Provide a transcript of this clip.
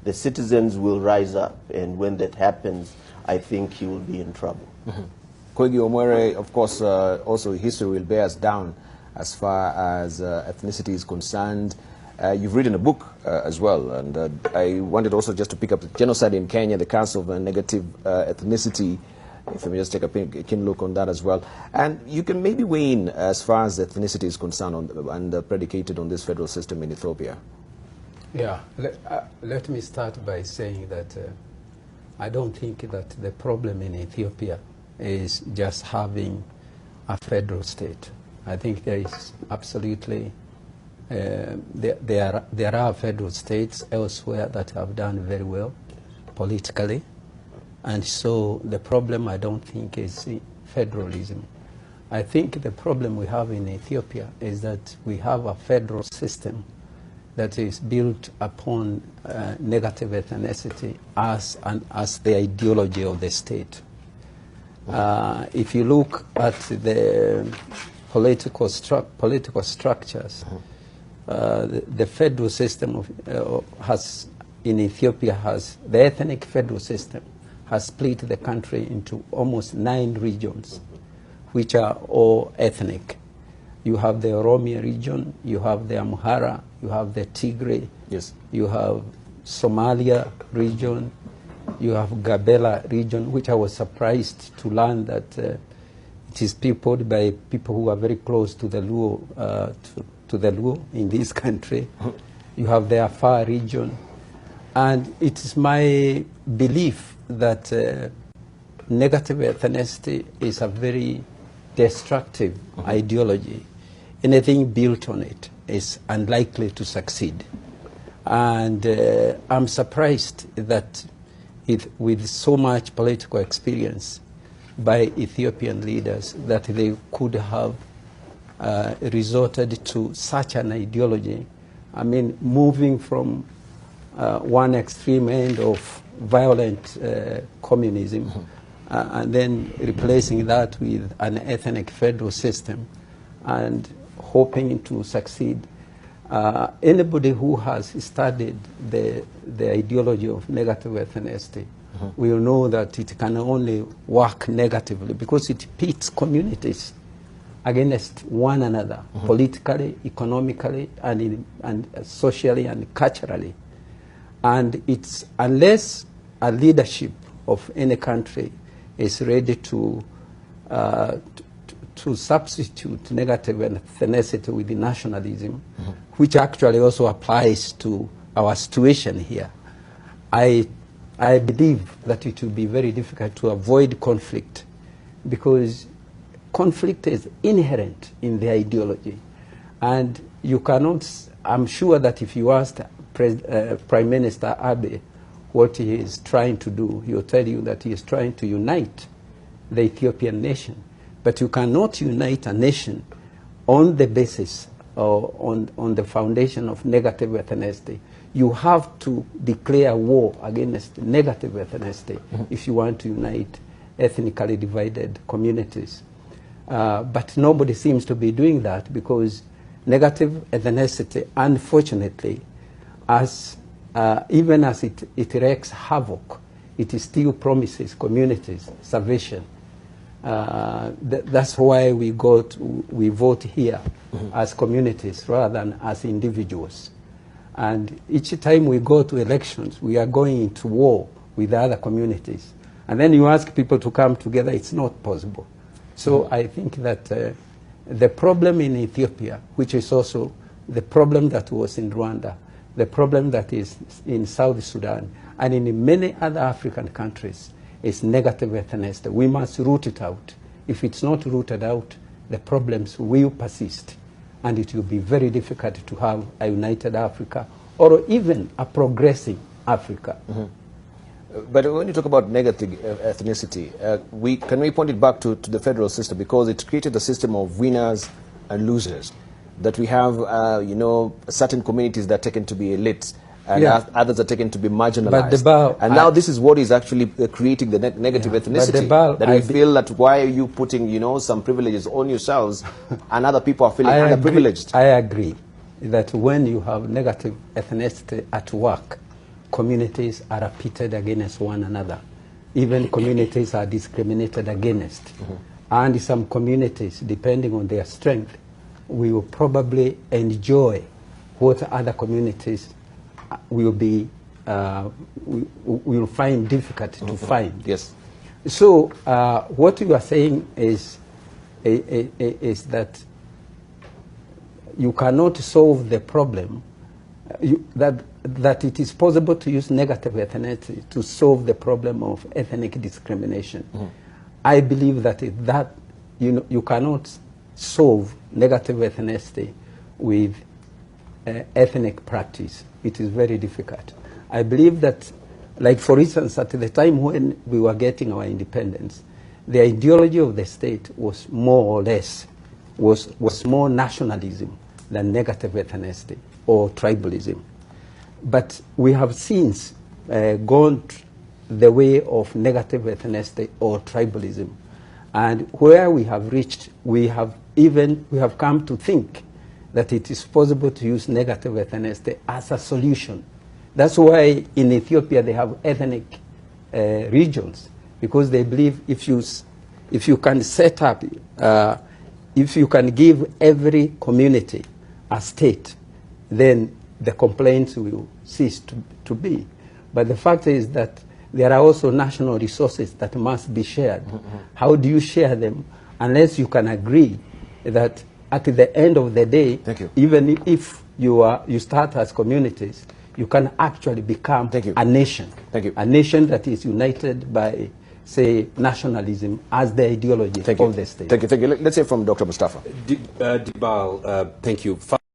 the citizens will rise up, and when that happens, I think he will be in trouble. Koigi Omwere, of course, also history will bear us down as far as ethnicity is concerned. You've written a book as well, and I wanted also just to pick up the genocide in Kenya, the Council of Negative Ethnicity, if I may just take a keen look on that as well. And you can maybe weigh in as far as ethnicity is concerned and predicated on this federal system in Ethiopia. Yeah, let me start by saying that I don't think that the problem in Ethiopia is just having a federal state. I think there is absolutely, there are federal states elsewhere that have done very well politically. And so the problem, I don't think, is federalism. I think the problem we have in Ethiopia is that we have a federal system that is built upon negative ethnicity as the ideology of the state. If you look at the political structures, the federal system in Ethiopia the ethnic federal system has split the country into almost 9 regions, which are all ethnic. You have the Oromia region, you have the Amhara, you have the Tigray, yes, you have Somalia region, you have Gabela region, which I was surprised to learn that it is peopled by people who are very close to the Luo, to the Luo in this country. You have the Afar region, and it is my belief that negative ethnicity is a very destructive ideology. Anything built on it is unlikely to succeed. And I'm surprised that with so much political experience by Ethiopian leaders that they could have resorted to such an ideology. I mean, moving from one extreme end of violent communism and then replacing that with an ethnic federal system and hoping to succeed. Anybody who has studied the ideology of negative ethnicity will know that it can only work negatively because it pits communities against one another, politically, economically, and socially and culturally. And it's unless a leadership of any country is ready to substitute negative ethnicity with nationalism, which actually also applies to our situation here, I believe that it will be very difficult to avoid conflict because conflict is inherent in the ideology. And you cannot, I'm sure that if you asked Prime Minister Abe what he is trying to do, he will tell you that he is trying to unite the Ethiopian nation. But you cannot unite a nation on the basis or on the foundation of negative ethnicity. You have to declare war against negative ethnicity if you want to unite ethnically divided communities. But nobody seems to be doing that because negative ethnicity, unfortunately, even as it wreaks havoc, it still promises communities salvation. That's why we vote here as communities rather than as individuals. And each time we go to elections, we are going into war with other communities. And then you ask people to come together, it's not possible. So I think that the problem in Ethiopia, which is also the problem that was in Rwanda, the problem that is in South Sudan, and in many other African countries, is negative ethnicity. We must root it out. If it's not rooted out, the problems will persist. And it will be very difficult to have a united Africa or even a progressing Africa. But when you talk about negative ethnicity, can we point it back to the federal system because it created a system of winners and losers. That we have, certain communities that are taken to be elites and others are taken to be marginalized. And now this is what is actually creating the negative ethnicity. That we feel that why are you putting, some privileges on yourselves and other people are feeling underprivileged. I agree that when you have negative ethnicity at work, communities are pitted against one another. Even communities are discriminated against. And some communities, depending on their strength, will probably enjoy what other communities will find difficult to find. Yes. So what you are saying is that you cannot solve the problem, that it is possible to use negative ethnicity to solve the problem of ethnic discrimination. I believe that you cannot solve negative ethnicity with ethnic practice. It is very difficult. I believe that, like for instance, at the time when we were getting our independence, the ideology of the state was more or less, was more nationalism than negative ethnicity or tribalism. But we have since gone the way of negative ethnicity or tribalism. And where we have reached, we have come to think that it is possible to use negative ethnicity as a solution. That's why in Ethiopia they have ethnic regions, because they believe if you can set up, if you can give every community a state, then the complaints will cease to be. But the fact is that there are also national resources that must be shared. How do you share them unless you can agree that at the end of the day, even if you start as communities, you can actually become a nation. A nation that is united by, say, nationalism as the ideology of the state. Thank you. Let's hear from Dr. Mustafa. Dibal, thank you.